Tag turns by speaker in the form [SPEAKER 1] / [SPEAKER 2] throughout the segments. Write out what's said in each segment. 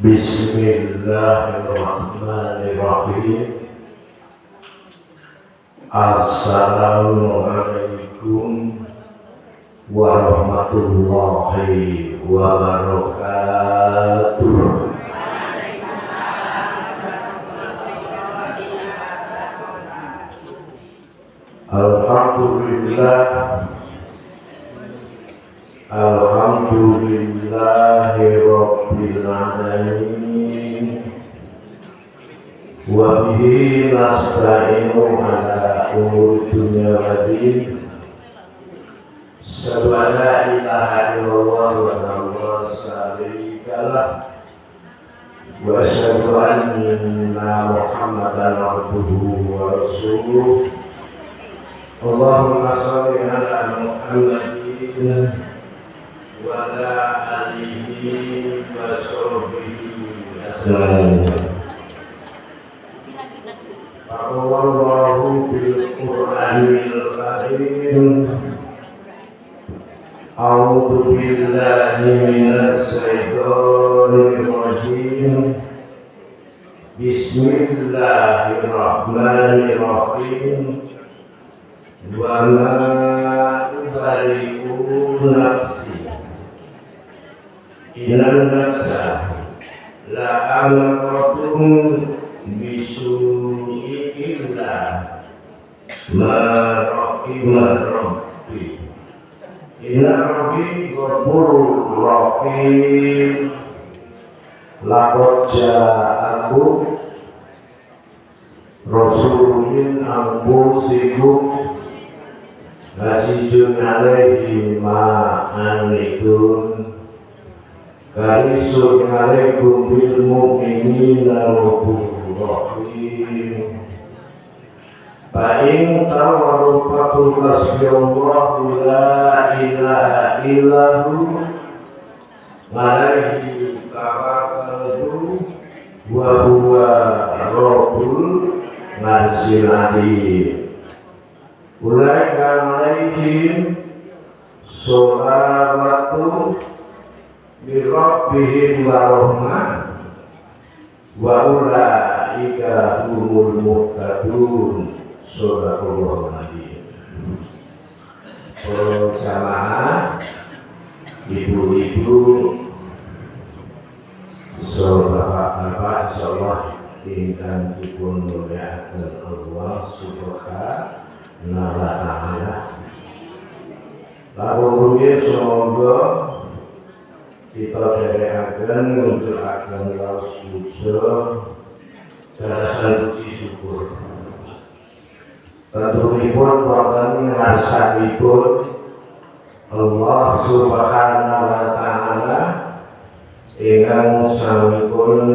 [SPEAKER 1] Bismillahirrahmanirrahim. Assalamualaikum warahmatullahi wabarakatuh. Alhamdulillahi rabbil alamin. Wa bihi nasta'inu ala umuri dunya wa din. Asyhadu an la ilaha illallah wa la syarika lah. Wa asyhadu anna Muhammadan abduhu wa rasuluh. Allahumma shalli ala Muhammadin wa ala alihi wa sahbihi ajma'in. Allahu bil Qur'anil Karim. A'udzu billahi minasy syaithanir rajim. Bismillahirrahmanirrahim. Wa ma ubari'u nafsi inna nafsa la amaratun bisu'i illa ma rahima rabbi inna rabbi ghafurur rahim. Laqad ja'akum rasulun anfusikum azizun alaihi ma anitun harisun alaikum bil mu'minina rahufur rahim. Fa in tawallaw faqul hasbiyallahu la ilaha illahu alaihi tawakkaltu wa huwa rabbul arsyil azim. Ulaika alaihim sholawatu min rabbihim wa rahmah wa ulaika humul muhtadun. Shadaqallahul adzim. Jamaah, ibu-ibu, bapak-bapak, insyaallah ingkang dipun mulyakaken Allah Subhanahu wa ta'ala. Lalu rumiyin semoga kita derekaken ngunjulaken raos puja darasan puji syukur. Tentunipun wonten ngarsanipun Allah Subhanahu wa ta'ala ingkang sampun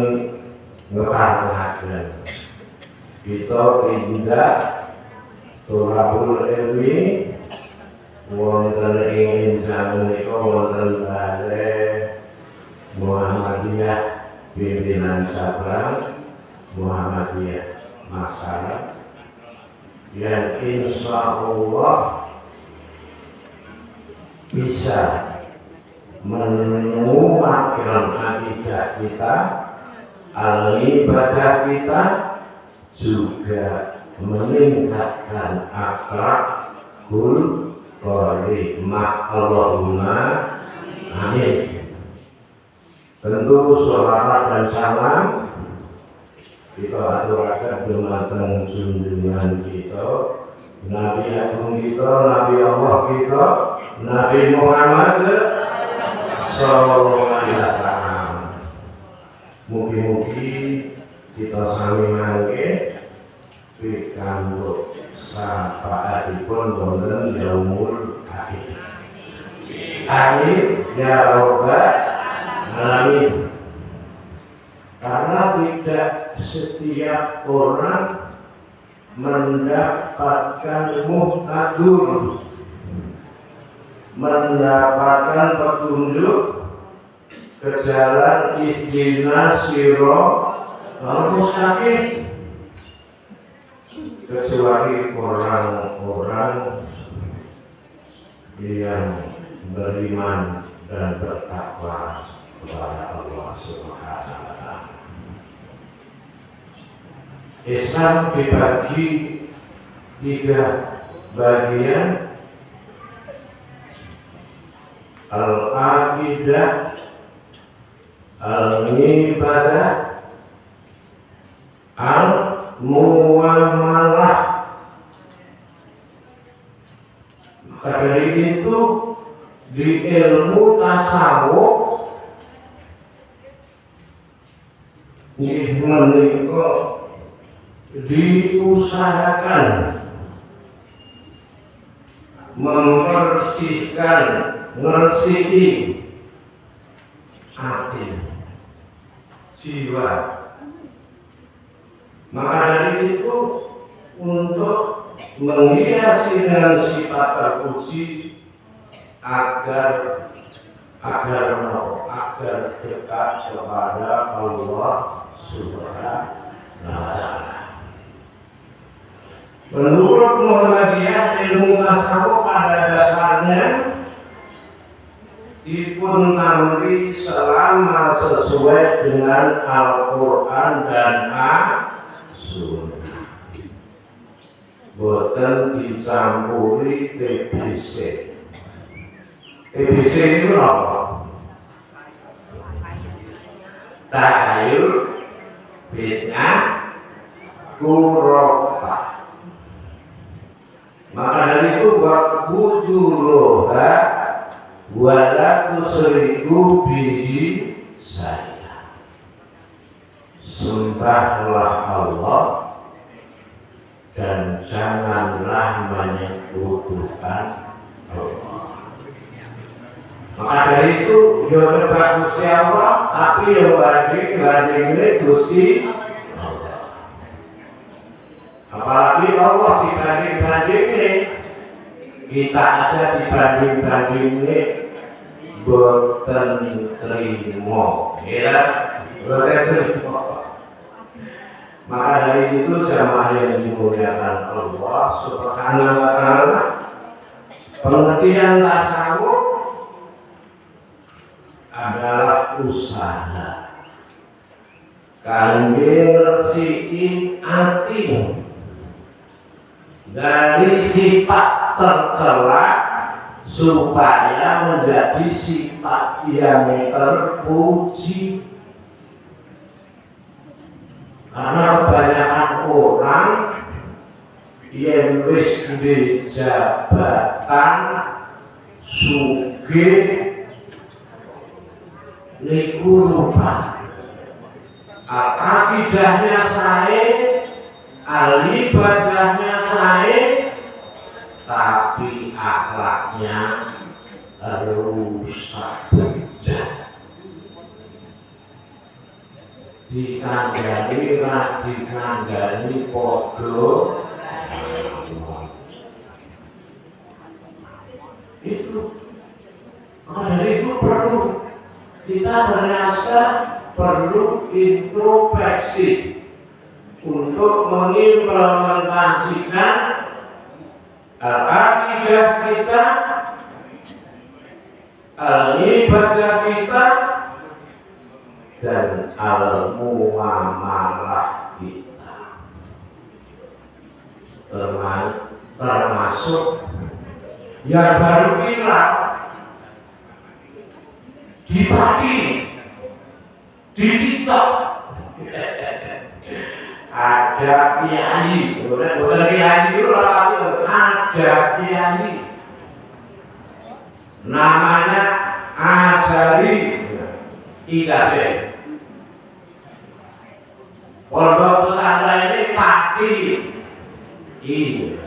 [SPEAKER 1] ngeparengake kita tindak tolabul ilmi wonten ing insan menika wonten Balai Muhammadiyah pimpinan Sabang Muhammadiyah Masyarakat yang insyaallah bisa menguatkan akidah kita, al-ibadah kita, juga meningkatkan akhlakul karimah. Allahumma amin. Tentu sholawat dan salam kita aturaken dumateng junjungan kita, Nabi Agung kita, Nabi Allah kita, Nabi Muhammad sallallahu alaihi wasallam. Mugi-mugi kita sami mangke pikantuk syafaatipun wonten yaumul akhir. Amin ya rabbal alamin. Karena tidak setiap orang mendapatkan muhtadun, mendapatkan petunjuk ke jalan ihdinas siratal mustaqim, kecuali orang-orang yang beriman dan bertakwa kepada Allah Subhanahu wa ta'ala. Islam dibagi 3 bagian: al-aqidah, al-ibadah, al-muamalah. Maka dari itu di ilmu tasawuf menika diusahakan membersihkan, ngersihi hati, jiwa. Maka dari itu untuk menghiasi dengan sifat terpuji agar dekat kepada Allah Subhanahu wa Ta'ala. Menurut Muhammadiyah, ilmu tasawuf pada dasarnya dipun tampi selama sesuai dengan Al-Quran dan As-Sunnah, boten dicampuri TBC. TBC itu apa? Takhayul, bid'ah, khurafah. Maka dari itu wakujuroha wala tusriku bihi saya. Sembahlah Allah dan janganlah menyekutukan Allah. Maka dari itu yo Gusti Allah, tapi yo banding Gusti Allah. Apalagi Allah dibanding-bandingnya, kita aja dibanding-bandingnya boten trimo, ya, boten trimo. Maka dari itu jamaah yang dimuliakan Allah Subhanahu wa Ta'ala, pengertian tasawuf adalah usaha kangge ngresiki ati dari sifat tercela supaya menjadi sifat yang terpuji. Karena kebanyakan orang yang wis di jabatan sugih niku lupa akidahnya saya, al-ibadahnya saya, tapi akhlaknya rusak bejat. Dikandani podo itu. Dari itu perlu kita ternyata perlu introspeksi untuk mengimplementasikan akidah kita, ibadah kita, dan al-muamalah kita, termasuk yang baru bilang dibagi di TikTok. Ada kiai, bukan kiai dulu lah, ada kiai namanya Asyari IKB. Pondok pesantren ini pasti iya,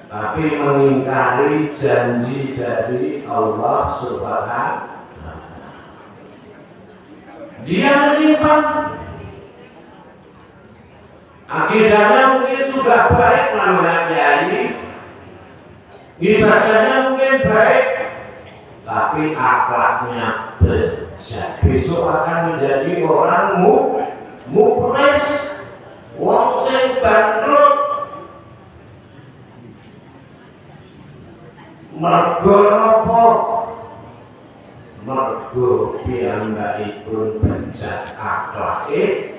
[SPEAKER 1] tapi mengingkari janji dari Allah Subhanahu. Dia menyimpang akidahnya mungkin sudah baik, namanya kiai, ibadahnya mungkin baik, tapi akhlaknya bejat. Besok akan menjadi orang muflis, wong sing bangkrut. Mergo napa? Mergo piyambakipun bejat akhlake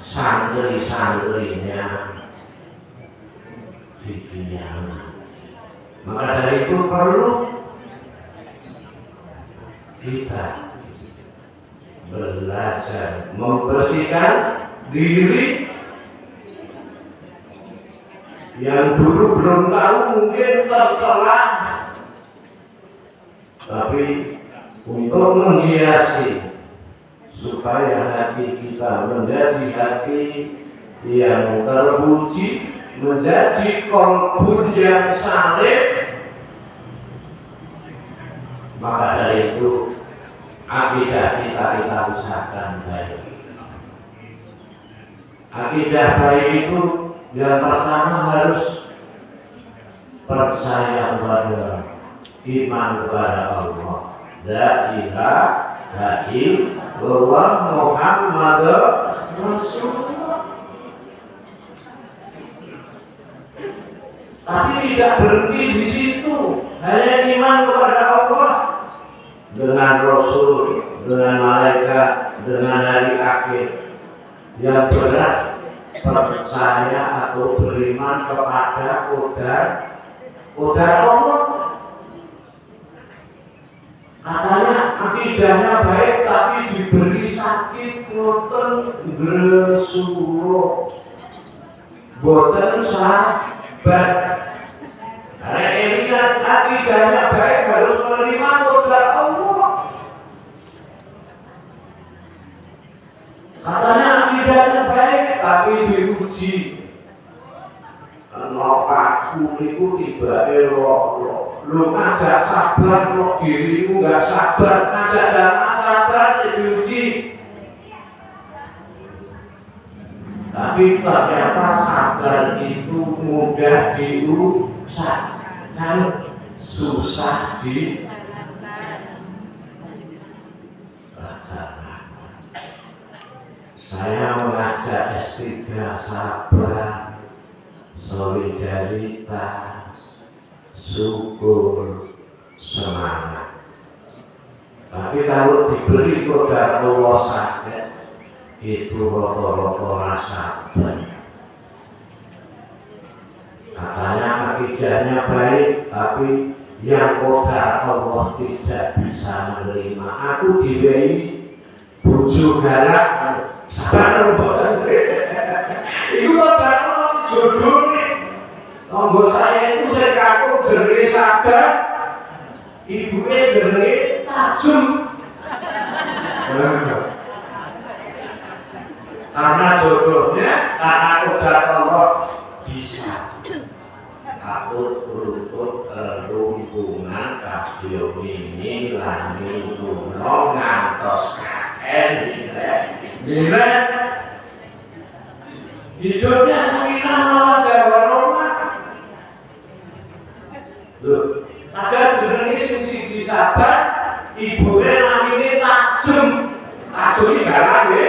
[SPEAKER 1] santri-santrinya didiamkan. Maka dari itu perlu kita belajar membersihkan diri. Yang dulu belum tahu mungkin tercela, tapi untuk menghiasi supaya hati kita menjadi hati yang terpuji, menjadi qalbun yang saleh. Maka dari itu akidah kita usahakan baik. Akidah baik itu yang pertama harus percaya kepada iman kepada Allah. La ilaha illallah Muhammadur Rasulullah. Tapi tidak berhenti di situ, hanya iman kepada Allah, dengan Rasul, dengan malaikat, dengan hari akhir. Yang berat percaya atau beriman kepada qadar Allah. Katanya akidahnya baik tapi diberi sakit ngoten gresulo, boten sabar. Karena ingat akidahnya baik harus menerima qadar Allah. Katanya akidahnya baik tapi diuji. Aku niku tiba lu ngajak sabar kok dirimu gak sabar, ngajak jamaah sabar diuji. Tapi ternyata sabar itu mudah diusahakan, susah dilaksanakan. Saya mengajak S3 sabar, solidaritas, syukur, semangat. Tapi kalau diberi qadar Allah sakit, itu rata-rata sabar. Katanya akidahnya baik, tapi yang qadar Allah tidak bisa menerima. Aku diwehi bojo galak, sabar mboten. Iku qadar Allah jodohnya. Tonggo saya itu saya kaku jernih sabar, ibunya jernih tajam. Karena jodohnya, karena qadar Allah bisa atur urut terlungkungan kabeh ini lan mingguno ngantos kaen nilai hidupnya seminar mawaddah warahmah. Loh, ada jenis siji sabar, ibunya namanya tajam. Tajam ini galak ya.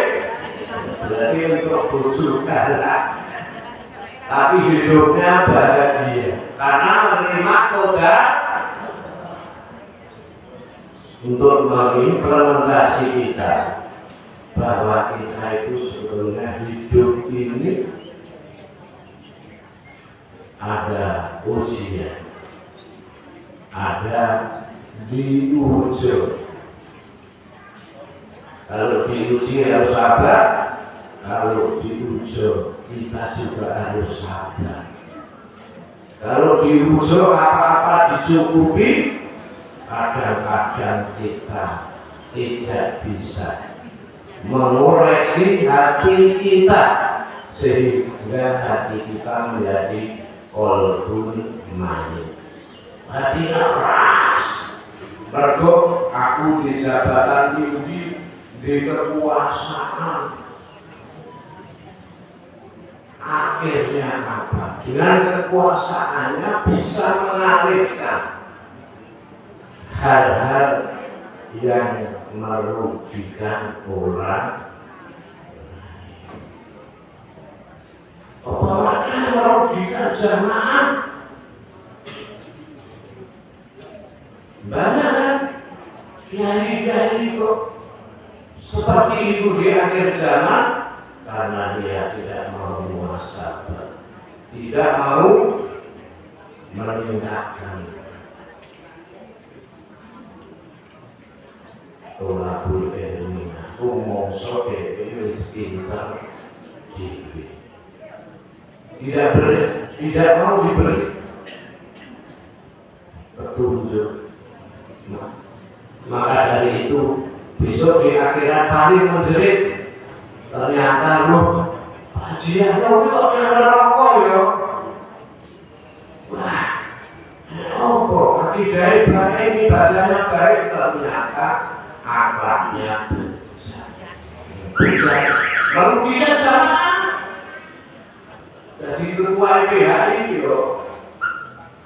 [SPEAKER 1] Berarti untuk bojo galak. Tapi hidupnya bahagia karena menerima qadar. Untuk mengimplementasi kita bahwa kita itu sebetulnya hidup ini ada ujian, ada diuji. Kalau diuji harus sabar, kalau diuji kita juga harus sabar. Kalau diuji apa-apa dicukupi, kadang-kadang kita tidak bisa mengoreksi hati kita sehingga hati kita menjadi qalbun mayyit. Hati keras. Mergo aku di jabatan tinggi, di kekuasaan. Akhirnya apa? Dengan kekuasaannya bisa mengalihkan hal-hal yang merugikan orang. Apalagi merugikan jamaah. Banyak kan kiai-kiai kok seperti itu di akhir zaman. karena dia tidak mau muhasabah, tidak mau meningkatkan tolabul ilmi. Umongso wis pinter dhewe, tidak mau diberi petunjuk. Maka dari itu besok di akhirat paling menjerit, ternyata loh kajian kok rokok ya. Wah, apa akidahnya baik, ibadahnya baik, ternyata akhlaknya bisa merugikan jamaah. Jadi ketua IPHI yo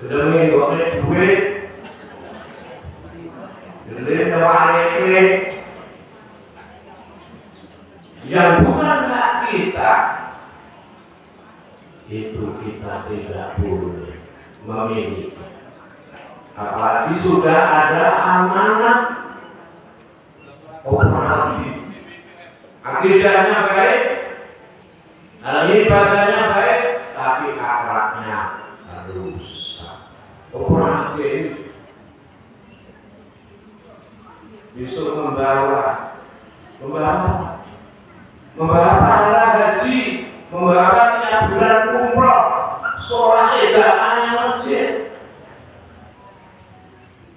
[SPEAKER 1] gedenge ngene duit, gedenge nyewani yang bukan hak kita, itu kita tidak boleh memiliki. Apalagi sudah ada amanat operasi, akidahnya baik, ibadahnya baik, tapi akhlaknya rusak. Operasi bisa membawa pahala haji, membawa bulan umroh, sholat jamaahnya masjid,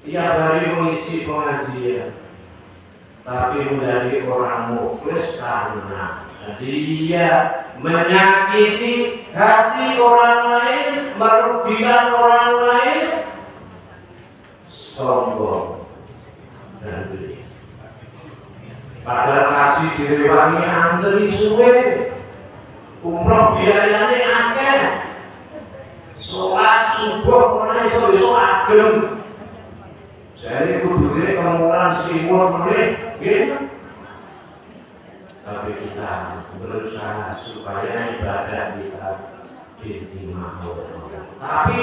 [SPEAKER 1] tiap hari mengisi pengajian, tapi menjadi orang muflis karena dia menyakiti hati orang lain, merugikan orang lain, sombong dan beli. Padahal kasih direwangi antri suwe, umroh biayanya akeh, sholat subuh mana iso adem. Jadi kudune kemulan Srimur menit, gitu. Tapi kita berusaha supaya ibadah kita diterima oleh Allah. Tapi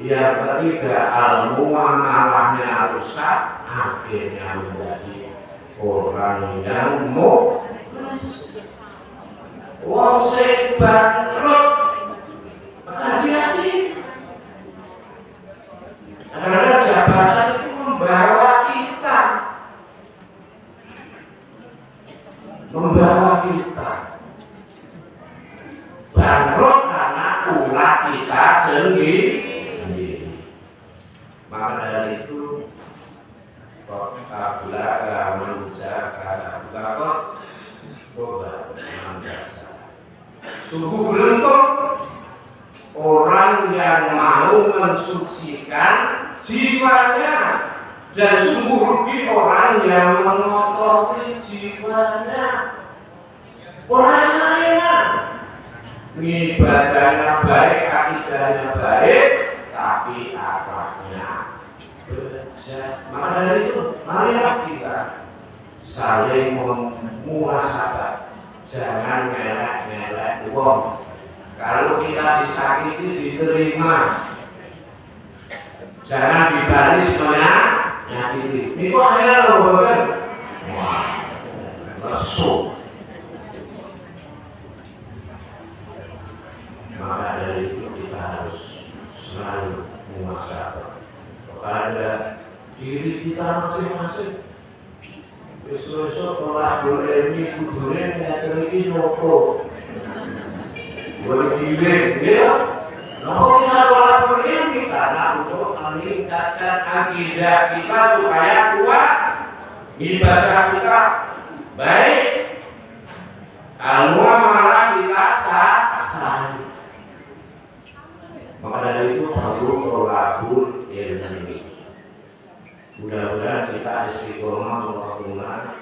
[SPEAKER 1] yang ketiga, al-muamalahnya rusak, akhirnya menjadi orang yang wong sing bangkrut. Hati-hati, karena jabatan itu membawa kita bangkrut karena ulah kita sendiri. Maka dari itu kabula manusia kabula obat manusia. Sungguh beruntung orang yang mau mensucikan jiwanya, dan sungguh rugi orang yang mengotori jiwanya. Orang lain ibadahnya baik, akidahnya baik, tapi akhlaknya bejat. Maka dari itu, marilah kita saling memuasabah, jangan ngelak-ngelak uang. Kalau kita disakiti diterima, jangan dibaris menyakiti. Ini kok akhirnya loh bukan? Wah, lesu. Maka dari itu kita harus selalu muhasabah kepada diri kita masing-masing. Besok-besok kalau boleh ini kudune ngatur iki nopo. Boleh giling, ya. Nopo kita kalau ini karena untuk meningkatkan akidah kita supaya kuat, ibadah kita baik, al-muamalah kita sah. Maka dari itu perlu tolabul ilmi. Mudah-mudahan kita istiqomah melakukan.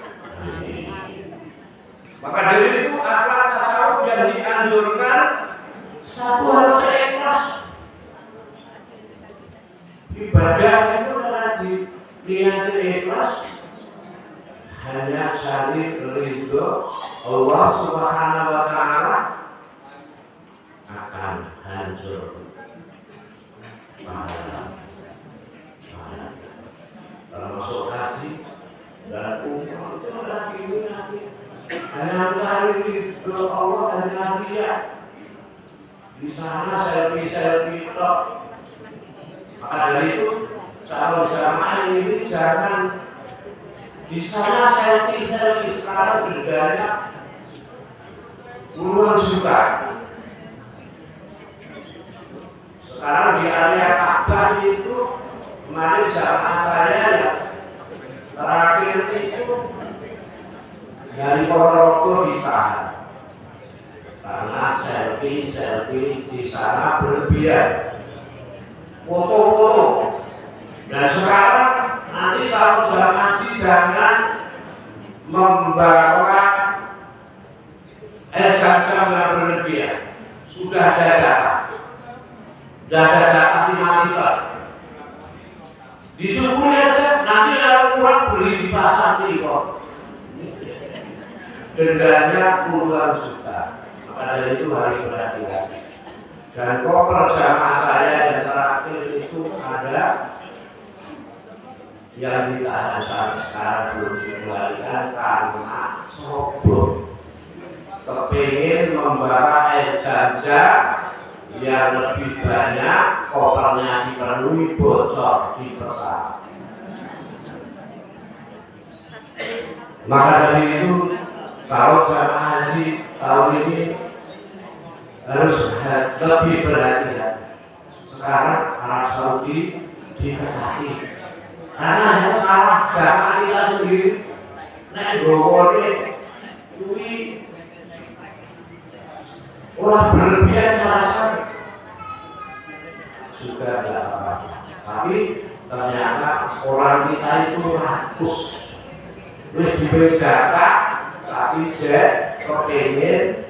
[SPEAKER 1] Maka dari itu akhlak tasawuf yang dianjurkan satu harus ikhlas. Ibadah itu adalah diniati ikhlas, hanya cari ridho Allah Subhanahu wa Ta'ala, akan hancur. Kalau masuk haji dan umroh itu adalah hanya mencari ridho Allah, hanya lihat di sana selfie tok. Maka dari itu calon jamaah ini jangan di sana selfie sekarang bedanya puluhan juta. Sekarang di area Ka'bah itu kemarin jamaah saya yang terakhir itu dari Ponorogo ditahan karena selfie di sana berlebihan, foto-foto. Dan sekarang nanti kalau jamaah haji jangan membawa jam-jam yang berlebihan. Sudah ada jatah 5 liter. Disuruh aja, nanti kalau kurang beli di pasar kok. Dendanya puluhan juta. Maka dari itu harus berhati-hati. Dan koper jamaah saya yang terakhir itu ada yang ditahan sampai sekarang belum dikembalikan karena sombong. Kepingin membawa jam-jam yang lebih banyak, kopernya dipenuhi, bocor di pesawat. Maka dari itu kalau jamaah haji tahun ini harus lebih berhati-hati. Sekarang Arab Saudi diketahui karena yang salah jamaah kita sendiri. Nek gowone kuwi orang berlebihan merasa juga tidak apa-apa. Tapi ternyata orang kita itu rakus. Terus diberi jatah tapi kepingin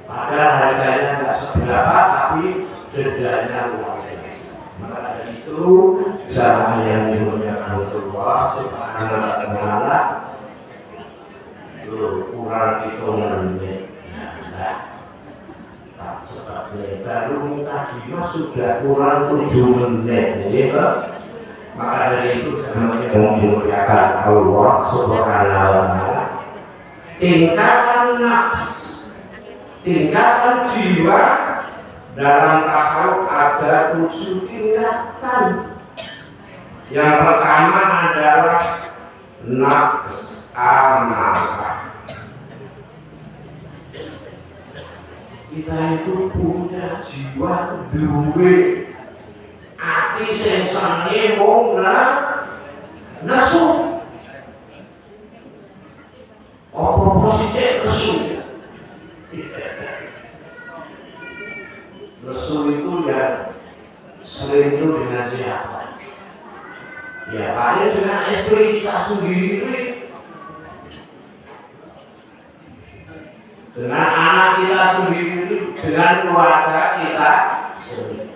[SPEAKER 1] padahal harganya nggak seberapa tapi dendanya luar biasa. Maka dari itu jamaah yang dimuliakan Allah Subhanahu wa taala kurang hitungan menit. Sebabnya baru tadi sudah kurang 7 menit ya. Maka dari itu jamaah yang dimuliakan Allah Subhanahu wa taala, tingkatkan nafs, tingkatkan jiwa. Dalam tasawuf ada 7 tingkatan. Yang pertama adalah nafs amarah. Kita itu punya jiwa duwe ati sing senenge wong nesu. Apa sithik nesu? Nesu itu ya selingkuh dengan siapa? Ya paling dengan istri kita sendiri, dengan anak kita sendiri, dengan keluarga kita sendiri.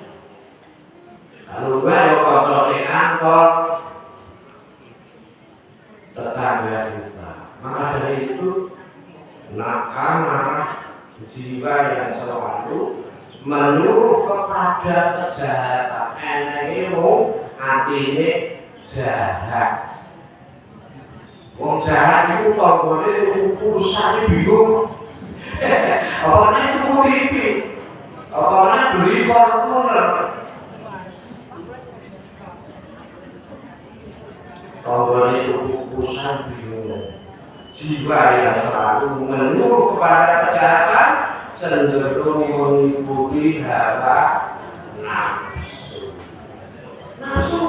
[SPEAKER 1] Kalau gue ya kocok di kantor, tetangga kita. Maka dari itu amarah jiwa yang selalu menyuruh kepada kejahatan. Enengmu atine jahat. Wong jahat itu tanggane urusane bingung. Orangnya itu kuripi, orangnya beli Fortuner. Tanggane itu urusan bingung. Jiwa yang selalu menyuruh kepada kejahatan cenderung mengikuti hawa nafsu.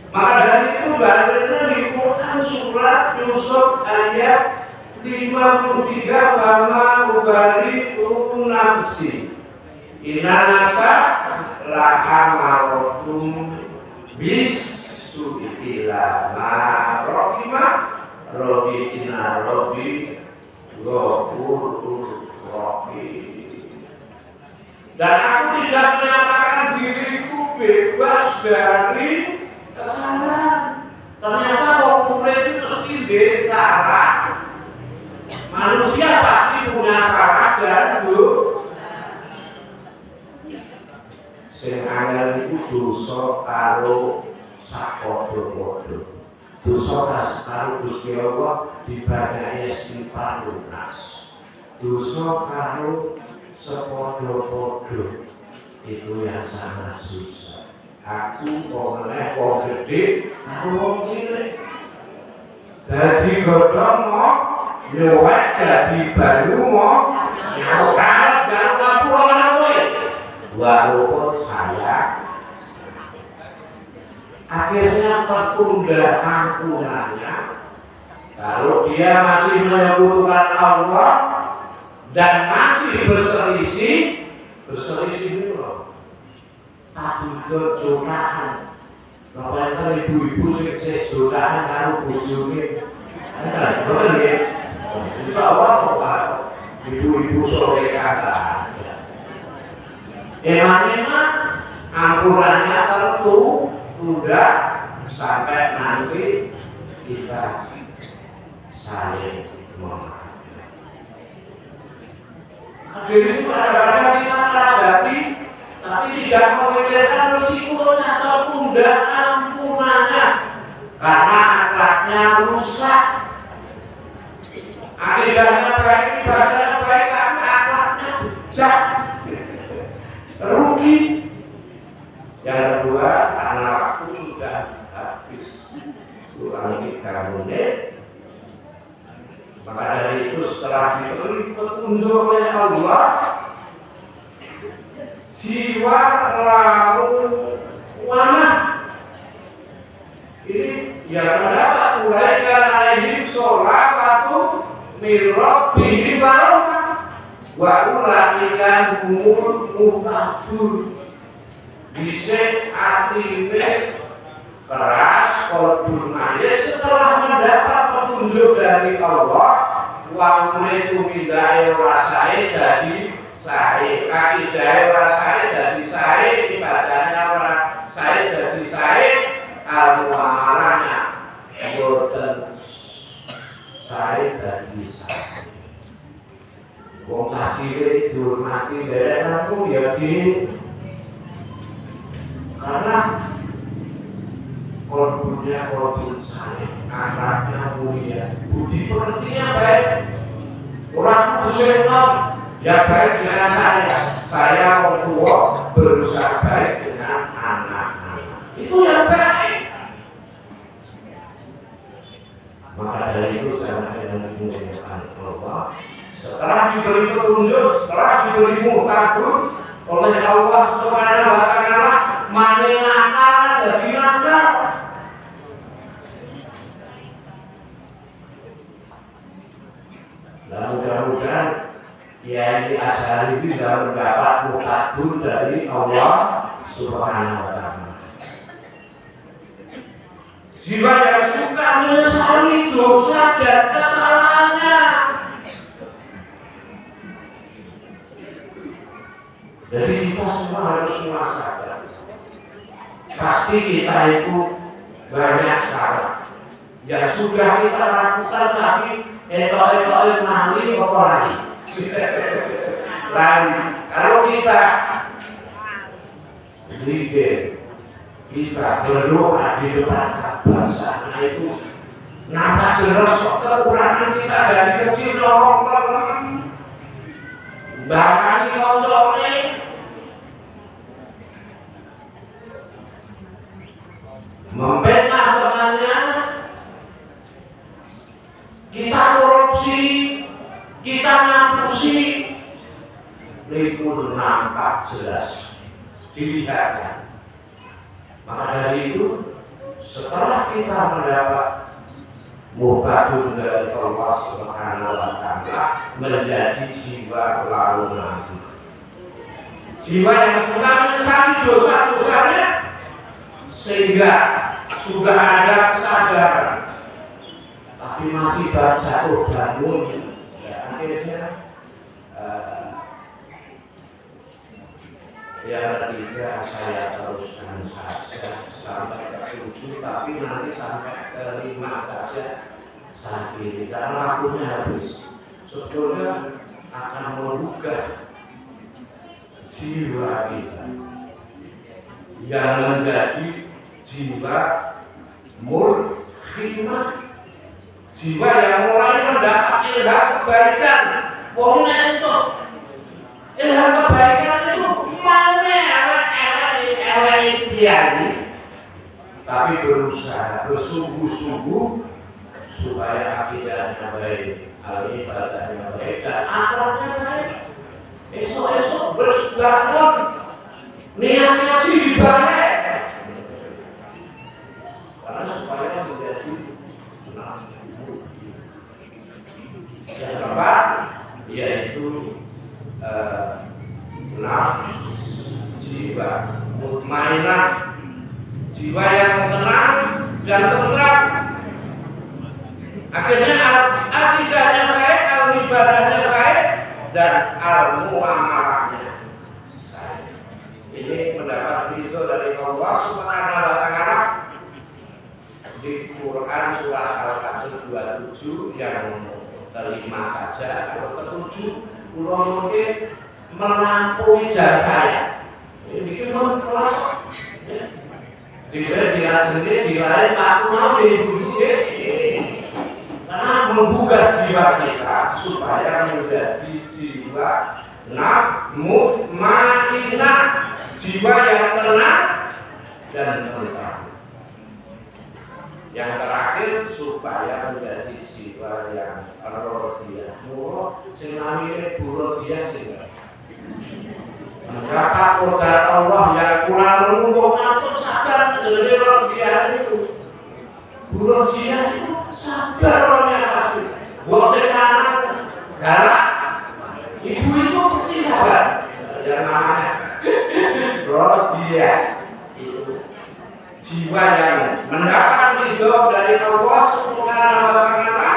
[SPEAKER 1] Maka dari itu bahasanya di Quran surat Yusuf ayat 53, wama ubari'u nafsi inna nafsa la'amarotum bis su'ila ma rohina robi ghafurur rahim. Dan aku tidak menyatakan diriku bebas dari kesalahan. Ternyata orang murid itu mesti salah. Manusia pasti punya salah dan dosa. Sing angel iku dosa karo sapodo-podo. dosa karo Gusti Allah dibanyaki istighfar lunas. Dosa karo sepodo-podo itu yang sangat susah. Aku oleh wong gede karo wong cilik. Dadi godhong mau nyuwek dadi banyu mau nyuwek karo ngapura kowe. Walaupun saya akhirnya tertunda ampunannya. Kalau dia masih menyebutkan Allah dan masih berselisih dulu. Padudut jokahan. Bapak ibu-ibu sing jokahan karo bojone. Betul ya? Insya Allah Bapak ibu-ibu sore kata. Emang ampunannya tertunda sampai nanti kita saling memaafkan. Hadirin itu kadang-kadang kita merasati, tapi tidak memikirkan risikonya tertunda ampunannya karena akhlaknya rusak. Akidahnya baik, ibadahnya baik, tapi akhlaknya bejat. Rugi. Yang kedua, karena waktu sudah habis kurang 3 menit. Maka dari itu setelah diberi petunjuk oleh Allah, jiwa lalu wamah ini yang mendapat ulaika alaihim sholawatu min rabbihim wa ulaika humul muhtadun. Bisa atine keras kolbul mayit setelah mendapat petunjuk dari Allah, wamre tumidae rasai jadi sae, akidae rasai jadi sae, ibadahnya rasai jadi sae, al-muamalahnya boten sae jadi sae. Wong cacile dihormati derek aku ya di karena kolbunya kolbun saya, akhlaknya mulia, budi pekertinya baik, orang bersenang ya baik dengan saya orang tua berusaha baik dengan anak-anak, itu yang baik. Maka dari itu saya mengingatkan Allah, setelah diberi petunjuk, setelah diberi muhtadun oleh Allah Subhanahu wa Ta'ala, maning nakal jadi nakal. Dan mudah-mudahan Kiai Asy'ari bisa mendapat muhtadun dari Allah Subhanahu wa Ta'ala. Jiwa yang suka menyesali dosa dan kesalahannya. Jadi kita semua harus sadar. Pasti kita itu banyak salah yang sudah kita lakukan, tapi etok-etok mali apa lagi? Lari. Kalau kita zikir, kita berdoa di depan Ka'bah sana itu nampak jelas kekurangan kita dari kecil nongkrong, bahkan di konsolnya. Memfitnah temannya, kita korupsi, kita ngapusi, itu nampak jelas dilihatkan. Maka dari itu, setelah kita mendapat muhtadun dari Allah Subhanahu wa Ta'ala, menjadi jiwa lalu nanti, jiwa yang sudah menyesali dosa-dosanya, sehingga sudah ada kesadaran, tapi masih jatuh bangun. Ya, akhirnya yang ketiga saya teruskan saja sampai ke-7, tapi nanti sampai ke-5 saja saya pilih karena waktunya habis. Sebetulnya akan menggugah jiwa kita yang menjadi jiwa mulhid Akhirnya jiwa yang mulai mendapat ilham kebaikan, pokoknya itu ilham kebaikan itu maunya elek biari, tapi berusaha bersungguh-sungguh supaya akidahnya baik, ibadahnya baik, dan akhlaknya baik. Esok-esok berbangun niatnya dibalik, karena supaya menjadi yang keempat yaitu jiwa mutmainah, jiwa yang tenang dan tentram. Akhirnya akidahnya saya, ibadahnya saya, dan muamalahnya saya. Ini mendapat ridho dari Allah Subhanahu wa Ta'ala di Quran surah Al-Qasas 27 yang kelima saja. Kalau ketujuh pulau mungkin melampaui jar saya. Ini bikin kelas. Tidak dilajengke dilain aku mau dibujuk karena membuka jiwa kita supaya menjadi jiwa mutmainah, jiwa yang tenang dan tentram. Yang terakhir supaya menjadi jiwa yang radiyah. Mula sing namine radiyah sing mendapat qadar Allah yang kurang menguntungkan itu sabar jenenge radiyah itu. Radiyah itu sabar orangnya pasti. Wong sing lanang galak, ibu itu pasti sabar. Yang namanya radiyah itu jiwa yang mendapat ridho dari Allah Subhanahu wa Ta'ala.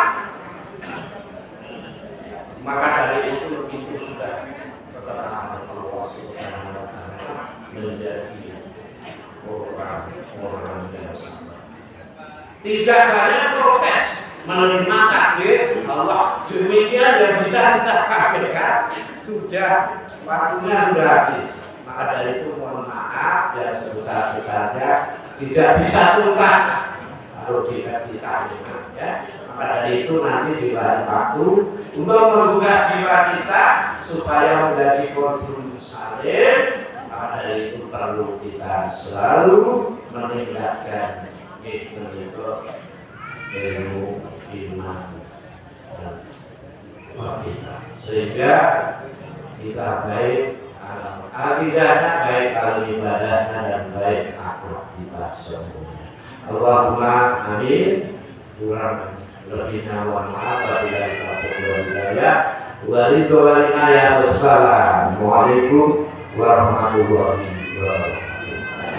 [SPEAKER 1] Maka dari itu sudah keterangan Allah Subhanahu wa Ta'ala menjadi orang yang sabar. Tidak banyak protes menerima takdir Allah. Demikian yang bisa kita sampaikan, sudah waktunya sudah habis. Maka dari itu mohon maaf ya sebesar-besarnya tidak bisa tuntas kalau tidak ditanya ya. Maka dari itu nanti di lain waktu untuk membuka jiwa kita supaya menjadi korban salim. Maka dari itu perlu kita selalu meningkatkan ilmu iman kita sehingga kita baik akidahnya, baik ibadahnya, dan baik akhlak kita semuanya. Allahumma amin. Kurang lebihnya mohon maaf apabila kita berhidayah. Wassalamualaikum warahmatullahi wabarakatuh.